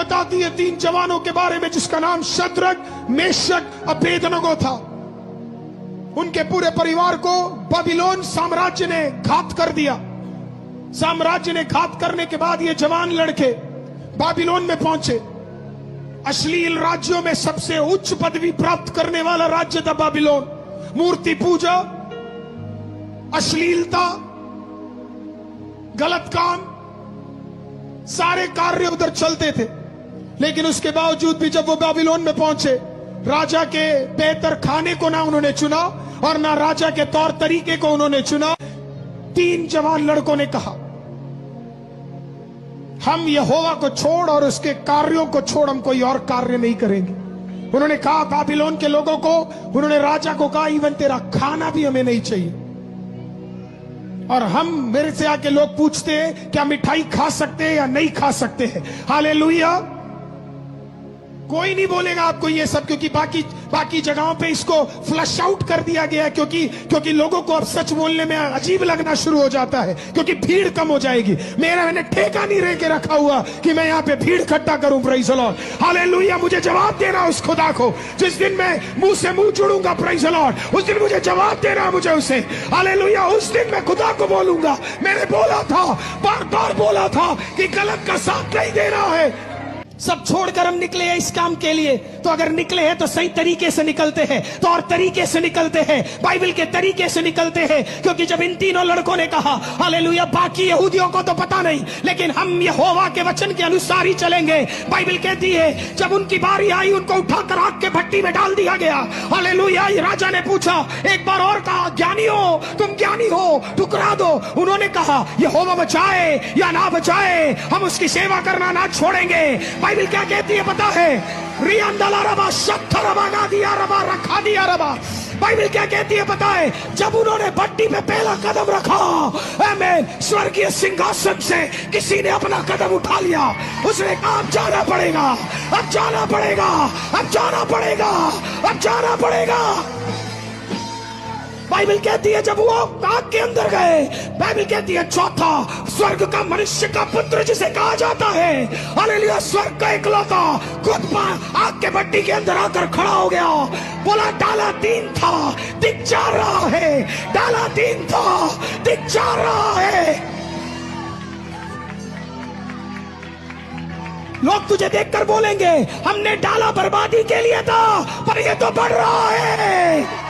बताती है 3 जवानों के बारे में जिसका नाम शद्रक, मेशक, अबेदनगो था। उनके पूरे परिवार को बाबिलोन साम्राज्य ने घात कर दिया। साम्राज्य ने घात करने के बाद ये जवान लड़के बाबिलोन में पहुंचे। अश्लील राज्यों में सबसे उच्च पदवी प्राप्त करने वाला राज्य था बाबिलोन। मूर्ति पूजा, अश्लीलता, गलत काम, सारे कार्य उधर चलते थे। लेकिन उसके बावजूद भी जब वो बाबिलोन में पहुंचे, राजा के बेहतर खाने को ना उन्होंने चुना और ना राजा के तौर तरीके को उन्होंने चुना। 3 जवान लड़कों ने कहा, हम यहोवा को छोड़ और उसके कार्यों को छोड़ हम कोई और कार्य नहीं करेंगे। उन्होंने कहा बाबिलोन के लोगों को, उन्होंने राजा को कहा इवन तेरा खाना भी हमें नहीं चाहिए। और हम, मेरे से आके लोग पूछते हैं क्या मिठाई खा सकते हैं या नहीं खा सकते हैं। हालेलुया। कोई नहीं बोलेगा आपको ये सब, क्योंकि बाकी जगहों पे इसको फ्लश आउट कर दिया गया है, क्योंकि लोगों को अब सच बोलने में अजीब लगना शुरू हो जाता है, क्योंकि भीड़ कम हो जाएगी। मैंने ठेका नहीं रह के रखा हुआ कि मैं यहाँ पे भीड़ इकट्ठा करूं। Praise the Lord, hallelujah. मुझे जवाब देना उस खुदा को जिस दिन मैं मुंह से मुंह जुड़ूंगा, प्रेज़ द लॉर्ड, उस दिन मुझे जवाब देना मुझे उसे। हालेलुया। उस दिन मैं खुदा को बोलूंगा, मैंने बोला था, बार बार बोला था कि गलत का साथ नहीं देना है। सब छोड़कर हम निकले हैं इस काम के लिए, तो अगर निकले हैं तो सही तरीके से निकलते हैं, तो और तरीके से निकलते हैं, बाइबल के तरीके से निकलते हैं। क्योंकि जब इन तीनों लड़कों ने कहा हालेलुया, बाकी यहूदियों को तो पता नहीं, लेकिन हम यहोवा के वचन के अनुसार ही चलेंगे। बाइबल कहती है जब उनकी बारी आई, उनको उठाकर आग के भट्टी में डाल दिया गया। हालेलुया। राजा ने पूछा, एक बार और कहा, ज्ञानी हो तुम, ज्ञानी हो, ठुकरा दो। उन्होंने कहा यहोवा बचाए या ना बचाए, हम उसकी सेवा करना ना छोड़ेंगे। बाइबल क्या कहती है पता है? बाइबल क्या कहती है पता है? जब उन्होंने भट्टी में पहला कदम रखा, आमीन, स्वर्गीय सिंहासन से किसी ने अपना कदम उठा लिया। उसने कहा अब जाना पड़ेगा, अब जाना पड़ेगा, अब जाना पड़ेगा, अब जाना पड़ेगा। बाइबल कहती है जब वो आग के अंदर गए, बाइबल कहती है चौथा, स्वर्ग का मनुष्य का पुत्र जिसे कहा जाता है, हालेलुया, स्वर्ग का इकलौता खुद आग के भट्टी के अंदर आकर खड़ा हो गया। बोला डाला 3 था, दिख जा रहा है, डाला 3 था, दिख जा रहा है। लोग तुझे देखकर बोलेंगे हमने डाला बर्बादी के लिए था, पर ये तो बढ़ रहा है।